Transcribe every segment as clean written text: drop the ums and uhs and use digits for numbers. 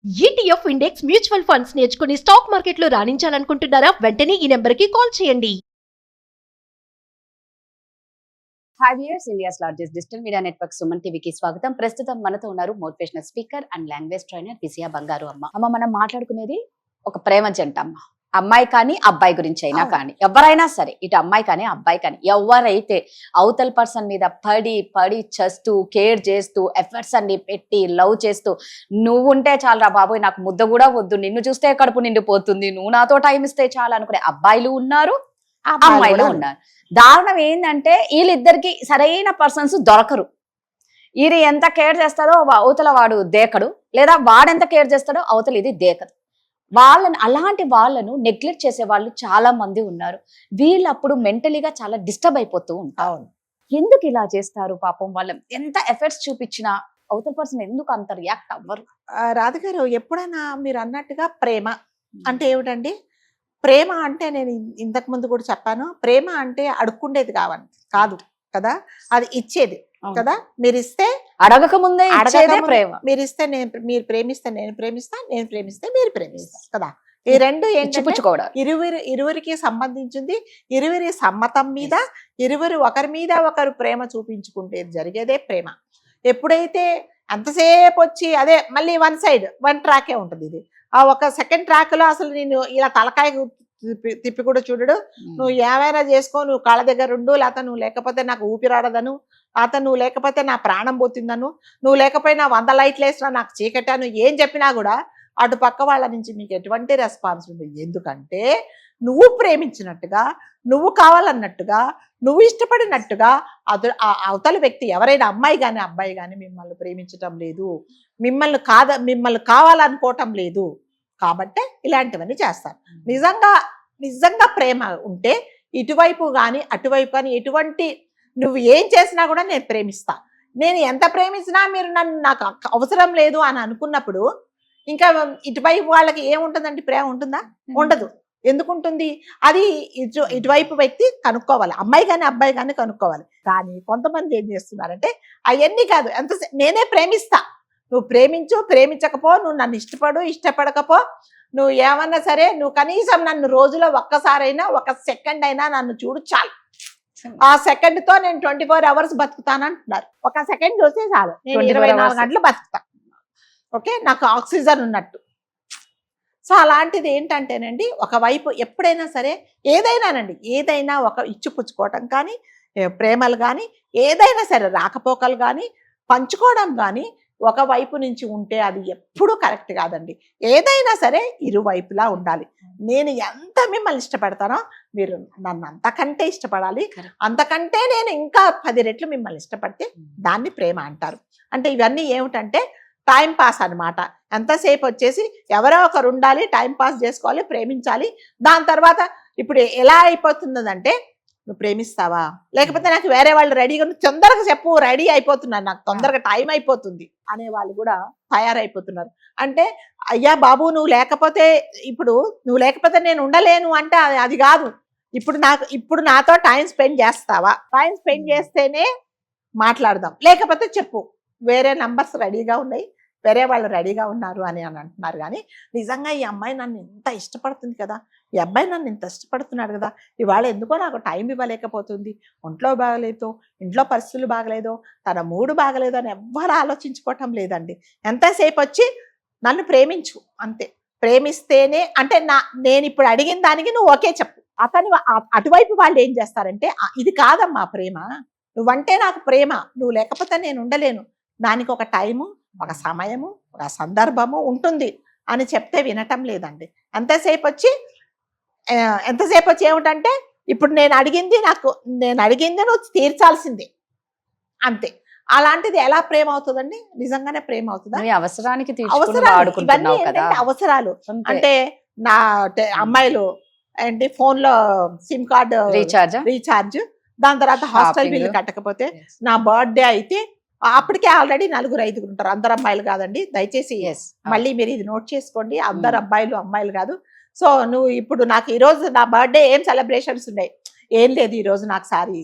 ETF index mutual funds నేర్చుకుని stock మార్కెట్లో రాణించాలనుకుంటున్నారా? వెంటనే ఈ నెంబర్కి కాల్ చేయండి. Five years India's largest digital media network Suman టీవీకి స్వాగతం. ప్రస్తుతం మనతో ఉన్నారు motivational speaker and language trainer Vijaya Bangaru Amma. అమ్మ, మనం మాట్లాడుకునేది ఒక ప్రేమ జంట అమ్మ. అమ్మాయి కానీ అబ్బాయి గురించి అయినా కానీ, ఎవరైనా సరే, ఇటు అమ్మాయి కానీ అబ్బాయి కానీ, ఎవరైతే అవతల పర్సన్ మీద పడి చేస్తూ కేర్ చేస్తూ ఎఫర్ట్స్ అన్ని పెట్టి లవ్ చేస్తూ నువ్వు ఉంటే చాలరా బాబోయ్, నాకు ముద్ద కూడా వద్దు, నిన్ను చూస్తే కడుపు నిండిపోతుంది, నువ్వు నాతో టైం ఇస్తే చాలు అనుకునే అబ్బాయిలు ఉన్నారు, అమ్మాయిలు ఉన్నారు. దారుణం ఏంటంటే వీళ్ళిద్దరికి సరైన పర్సన్స్ దొరకరు. ఇది ఎంత కేర్ చేస్తాడో అవతల వాడు దేకడు, లేదా వాడెంత కేర్ చేస్తాడో అవతల ఇది దేకదు. అలాంటి వాళ్ళను నెగ్లెక్ట్ చేసే వాళ్ళు చాలా మంది ఉన్నారు. వీళ్ళు అప్పుడు మెంటలీగా చాలా డిస్టర్బ్ అయిపోతూ ఉంటారు. ఎందుకు ఇలా చేస్తారు పాపం? వాళ్ళు ఎంత ఎఫర్ట్స్ చూపించినా అవతల పర్సన్ ఎందుకు అంత రియాక్ట్ అవ్వరు? రాధిగారు, ఎప్పుడైనా మీరు అన్నట్టుగా ప్రేమ అంటే ఏమిటండి? ప్రేమ అంటే నేను ఇంతకు ముందు కూడా చెప్పాను, ప్రేమ అంటే అడుక్కుండేది కాదు కదా, అది ఇచ్చేది కదా. మీరు ఇస్తే అడగక ముందే ప్రేమ, మీరు ఇస్తే మీరు ప్రేమిస్తే నేను ప్రేమిస్తా, నేను ప్రేమిస్తే మీరు ప్రేమిస్తా కదా. ఈ రెండు ఇరువురికి సంబంధించింది. ఇరువురి సమ్మతం మీద ఇరువురు ఒకరి మీద ఒకరు ప్రేమ చూపించుకుంటే జరిగేదే ప్రేమ. ఎప్పుడైతే అంతసేపు వచ్చి అదే మళ్ళీ వన్ ట్రాకే ఉంటుంది. ఇది ఆ ఒక సెకండ్ ట్రాక్ లో అసలు నేను ఇలా తలకాయ తిప్పి కూడా చూడడు. నువ్వు ఏమైనా చేసుకో, నువ్వు కాళ్ళ దగ్గర ఉండు, లేకపోతే నువ్వు లేకపోతే నాకు ఊపిరాడదను, లేకపోతే నువ్వు లేకపోతే నా ప్రాణం పోతుందను, నువ్వు లేకపోయినా 100 లైట్లు వేసినా నాకు చీకటాను, ఏం చెప్పినా కూడా అటు పక్క వాళ్ళ నుంచి మీకు ఎటువంటి రెస్పాన్స్ ఉంది. ఎందుకంటే నువ్వు ప్రేమించినట్టుగా, నువ్వు కావాలన్నట్టుగా, నువ్వు ఇష్టపడినట్టుగా అవతల వ్యక్తి ఎవరైనా అమ్మాయి కానీ అబ్బాయి కానీ మిమ్మల్ని ప్రేమించటం లేదు, మిమ్మల్ని కావాలనుకోవటం లేదు. కాబట్టే ఇలాంటివన్నీ చేస్తారు. నిజంగా ప్రేమ ఉంటే ఇటువైపు కానీ అటువైపు కానీ ఎటువంటి నువ్వు ఏం చేసినా కూడా నేను ప్రేమిస్తా, నేను ఎంత ప్రేమించినా మీరు నాకు అవసరం లేదు అని అనుకున్నప్పుడు ఇంకా ఇటువైపు వాళ్ళకి ఏముంటుందండి? ప్రేమ ఉంటుందా? ఉండదు. ఎందుకుంటుంది? అది ఇటువైపు వ్యక్తి కనుక్కోవాలి, అమ్మాయి కానీ అబ్బాయి కానీ కనుక్కోవాలి. కానీ కొంతమంది ఏం చేస్తున్నారంటే అవన్నీ కాదు, నేనే ప్రేమిస్తా, నువ్వు ప్రేమించకపో, నువ్వు నన్ను ఇష్టపడకపో, నువ్వు ఏమన్నా సరే, నువ్వు కనీసం నన్ను రోజులో ఒక్కసారైనా 1 సెకండ్ అయినా నన్ను చూడు చాలు, ఆ సెకండ్ తో నేను 24 అవర్స్ బతుకుతానంటున్నారు. 1 సెకండ్ చూస్తే చాలు, నేను 24 గంటలు బతుకుతా. ఓకే, నాకు ఆక్సిజన్ ఉన్నట్టు. సో అలాంటిది ఏంటంటేనండి, ఒకవైపు ఎప్పుడైనా సరే ఏదైనా ఒక ఇచ్చిపుచ్చుకోవటం కానీ, ప్రేమలు కానీ, ఏదైనా సరే రాకపోకలు కానీ, పంచుకోవడం కానీ ఒకవైపు నుంచి ఉంటే అది ఎప్పుడూ కరెక్ట్ కాదండి. ఏదైనా సరే ఇరువైపులా ఉండాలి. నేను ఎంత మిమ్మల్ని ఇష్టపడతానో మీరు నన్ను అంతకంటే ఇష్టపడాలి, అంతకంటే నేను ఇంకా 10 రెట్లు మిమ్మల్ని ఇష్టపడితే దాన్ని ప్రేమ అంటారు. అంటే ఇవన్నీ ఏమిటంటే టైం పాస్ అనమాట. ఎంతసేపు వచ్చేసి ఎవరో ఒకరు ఉండాలి, టైం పాస్ చేసుకోవాలి, ప్రేమించాలి. దాని తర్వాత ఇప్పుడు ఎలా అయిపోతుందంటే, నువ్వు ప్రేమిస్తావా, లేకపోతే నాకు వేరే వాళ్ళు రెడీగా తొందరగా చెప్పు, రెడీ అయిపోతున్నారు, నాకు తొందరగా టైం అయిపోతుంది అనే వాళ్ళు కూడా తయారైపోతున్నారు. అంటే అయ్యా బాబు, నువ్వు లేకపోతే నేను ఉండలేను అంటే అది కాదు. ఇప్పుడు నాతో టైం స్పెండ్ చేస్తావా? టైం స్పెండ్ చేస్తేనే మాట్లాడదాం, లేకపోతే చెప్పు, వేరే నంబర్స్ రెడీగా ఉన్నాయి, వేరే వాళ్ళు రెడీగా ఉన్నారు అని అంటున్నారు. కానీ నిజంగా ఈ అమ్మాయి నన్ను ఇంత ఇష్టపడుతుంది కదా, ఈ అబ్బాయి నన్ను ఇంత ఇష్టపడుతున్నాడు కదా, ఇవాళ ఎందుకో నాకు టైం ఇవ్వలేకపోతుంది, ఒంట్లో బాగలేదో, ఇంట్లో పరిస్థితులు బాగలేదో, తన మూడు బాగలేదో అని ఎవ్వరు ఆలోచించుకోవటం లేదండి. ఎంతసేపు వచ్చి నన్ను ప్రేమించు అంతే. ప్రేమిస్తేనే అంటే నేను ఇప్పుడు అడిగిన దానికి నువ్వు ఓకే చెప్పు. అటువైపు వాళ్ళు ఏం చేస్తారంటే, ఇది కాదమ్మా ప్రేమ, నువ్వంటే నాకు ప్రేమ, నువ్వు లేకపోతే నేను ఉండలేను, దానికి ఒక టైము, ఒక సమయము, ఒక సందర్భము ఉంటుంది అని చెప్తే వినటం లేదండి. ఎంతసేపు వచ్చి ఏమిటంటే, ఇప్పుడు నేను అడిగింది నువ్వు తీర్చాల్సిందే అంతే. అలాంటిది ఎలా ప్రేమ అవుతుందండి? నిజంగానే ప్రేమ అవుతుందా? అవసరాలు అంటే నా అమ్మాయిలు ఏంటి, ఫోన్ లో సిమ్ కార్డు రీఛార్జ్, దాని తర్వాత హాస్టల్ బిల్లు కట్టకపోతే, నా బర్త్డే అయితే అప్పటికే ఆల్రెడీ 4-5 ఉంటారు, అందరు అమ్మాయిలు కాదండి, దయచేసి మళ్ళీ మీరు ఇది నోట్ చేసుకోండి, అందరు అమ్మాయిలు కాదు. సో నువ్వు ఇప్పుడు నాకు ఈరోజు నా బర్త్డే ఏం సెలబ్రేషన్స్ ఉన్నాయి, ఏం లేదు, ఈరోజు నాకు సారీ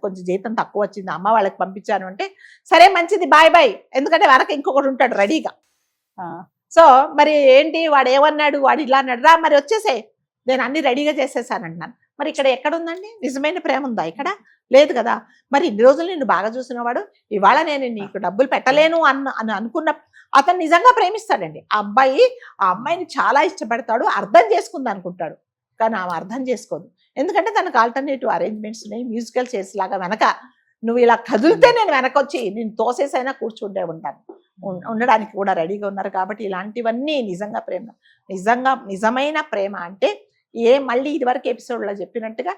కొంచెం జీతం తక్కువ వచ్చింది, అమ్మ వాళ్ళకి పంపించాను అంటే, సరే మంచిది, బాయ్, ఎందుకంటే వెనక ఇంకొకటి ఉంటాడు రెడీగా. సో మరి ఏంటి వాడు ఏమన్నాడు, వాడు ఇలా అన్నాడు, రా మరి వచ్చేసే, నేను అన్ని రెడీగా చేసేసాను అంటున్నాను. మరి ఇక్కడ ఎక్కడ ఉందండి నిజమైన ప్రేమ? ఉందా ఇక్కడ? లేదు కదా. మరి ఇన్ని రోజులు నిన్ను బాగా చూసినవాడు ఇవాళ నేను నీకు డబ్బులు పెట్టలేను అని అనుకున్న అతను నిజంగా ప్రేమిస్తాడండి. ఆ అమ్మాయిని చాలా ఇష్టపడతాడు, అర్థం చేసుకుంది అనుకుంటాడు, కానీ ఆమె అర్థం చేసుకోదు. ఎందుకంటే తనకు ఆల్టర్నేటివ్ అరేంజ్మెంట్స్ ఉన్నాయి, మ్యూజికల్ చైర్స్ లాగా వెనక నువ్వు ఇలా కదిలితే నేను వెనకొచ్చి నేను తోసేసైనా కూర్చుంటే ఉంటాను, ఉండడానికి కూడా రెడీగా ఉన్నారు. కాబట్టి ఇలాంటివన్నీ నిజంగా ప్రేమ. నిజమైన ప్రేమ అంటే మళ్ళీ ఇదివరకు ఎపిసోడ్లో చెప్పినట్టుగా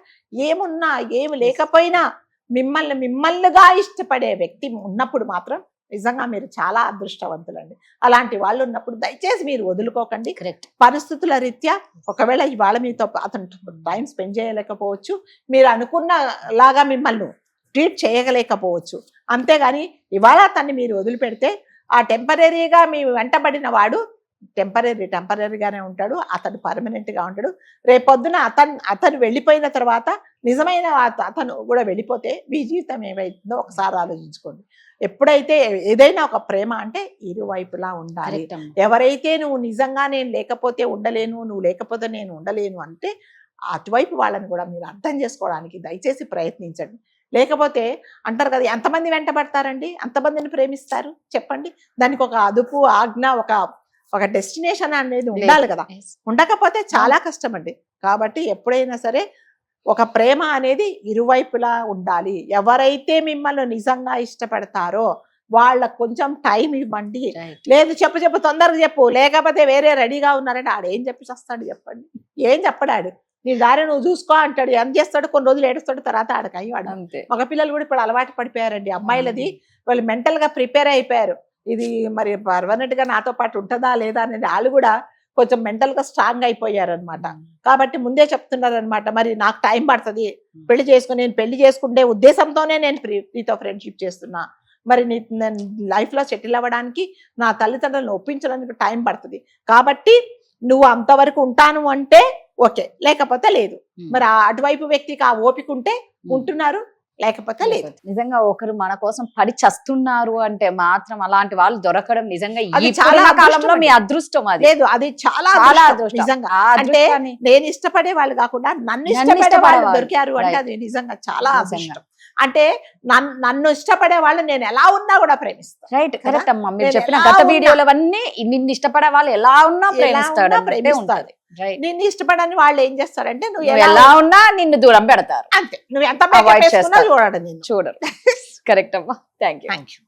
ఏమున్నా ఏమి లేకపోయినా మిమ్మల్నిగా ఇష్టపడే వ్యక్తి ఉన్నప్పుడు మాత్రం నిజంగా మీరు చాలా అదృష్టవంతులండి. అలాంటి వాళ్ళు ఉన్నప్పుడు దయచేసి మీరు వదులుకోకండి. పరిస్థితుల రీత్యా ఒకవేళ ఇవాళ మీతో అతను టైం స్పెండ్ చేయలేకపోవచ్చు, మీరు అనుకున్న లాగా మిమ్మల్ని ట్రీట్ చేయలేకపోవచ్చు. అంతేగాని ఇవాళ అతన్ని మీరు వదిలిపెడితే ఆ టెంపరీగా మీ వెంటబడిన వాడు టెంపరీగానే ఉంటాడు, అతను పర్మనెంట్గా ఉంటాడు. రేపొద్దున అతను వెళ్ళిపోయిన తర్వాత నిజమైన అతను కూడా వెళ్ళిపోతే మీ జీవితం ఏమైతుందో ఒకసారి ఆలోచించుకోండి. ఎప్పుడైతే ఏదైనా ఒక ప్రేమ అంటే ఇరువైపులా ఉండాలి. ఎవరైతే నువ్వు నిజంగా నేను లేకపోతే ఉండలేను, నువ్వు లేకపోతే నేను ఉండలేను అంటే అటువైపు వాళ్ళని కూడా మీరు అర్థం చేసుకోవడానికి దయచేసి ప్రయత్నించండి. లేకపోతే అంటారు కదా, ఎంతమంది వెంటబడతారండి, అంతమందిని ప్రేమిస్తారు చెప్పండి. దానికి ఒక అదుపు ఆజ్ఞ ఒక డెస్టినేషన్ అనేది ఉండాలి కదా. ఉండకపోతే చాలా కష్టం అండి. కాబట్టి ఎప్పుడైనా సరే ఒక ప్రేమ అనేది ఇరువైపులా ఉండాలి. ఎవరైతే మిమ్మల్ని నిజంగా ఇష్టపడతారో వాళ్ళకు కొంచెం టైం ఇవ్వండి. లేదు చెప్పు తొందరగా చెప్పు, లేకపోతే వేరే రెడీగా ఉన్నారంటే ఆడేం చెప్పి వస్తాడు చెప్పండి? ఏం చెప్పడాడు, నీ దారి నువ్వు చూసుకో అంటాడు. ఏం చేస్తాడు, కొన్ని రోజులు ఏడుస్తాడు, తర్వాత ఆడకాయి వాడు. మగ పిల్లలు కూడా ఇప్పుడు అలవాటు పడిపోయారండి. అమ్మాయిలది వాళ్ళు మెంటల్ గా ప్రిపేర్ అయిపోయారు. ఇది మరి పర్మనెంట్ గా నాతో పాటు ఉంటుందా లేదా అనేది వాళ్ళు కూడా కొంచెం మెంటల్ గా స్ట్రాంగ్ అయిపోయారు అనమాట. కాబట్టి ముందే చెప్తున్నారు అనమాట, మరి నాకు టైం పడుతుంది పెళ్లి చేసుకుని, నేను పెళ్లి చేసుకుంటే ఉద్దేశంతోనే నేను నీతో ఫ్రెండ్షిప్ చేస్తున్నా, మరి నేను లైఫ్ లో సెటిల్ అవ్వడానికి నా తల్లిదండ్రులను ఒప్పించడానికి టైం పడుతుంది. కాబట్టి నువ్వు అంతవరకు ఉంటాను అంటే ఓకే, లేకపోతే లేదు. మరి అటువైపు వ్యక్తికి ఆ ఓపిక ఉంటే ఉంటున్నారు, లేకపోతే లేదు. నిజంగా ఒకరు మన కోసం పడి చస్తున్నారు అంటే మాత్రం అలాంటి వాళ్ళు దొరకడం నిజంగా అది ఈ చాలా కాలంలో మీ అదృష్టం. అది లేదు, అది చాలా అదృష్టం నిజంగా. అంటే నేను ఇష్టపడే వాళ్ళు కాకుండా నన్ను ఇష్టపడే వాళ్ళు దొరికారు అంటే అది నిజంగా చాలా అదృష్టం. అంటే నన్ను ఇష్టపడే వాళ్ళు నేను ఎలా ఉన్నా కూడా ప్రేమిస్తాను. రైట్, కరెక్ట్ అమ్మా. మీరు చెప్పిన గత వీడియోలో అన్నీ నిన్ను ఇష్టపడే వాళ్ళు ఎలా ఉన్నా ప్రేమిస్తాడు. నిన్ను ఇష్టపడని వాళ్ళు ఏం చేస్తారంటే నువ్వు ఎలా ఉన్నా నిన్ను దూరం పెడతారు. అంతే, నువ్వు ఎంత చూడడు. చూడరు. కరెక్ట్ అమ్మా. Thank you.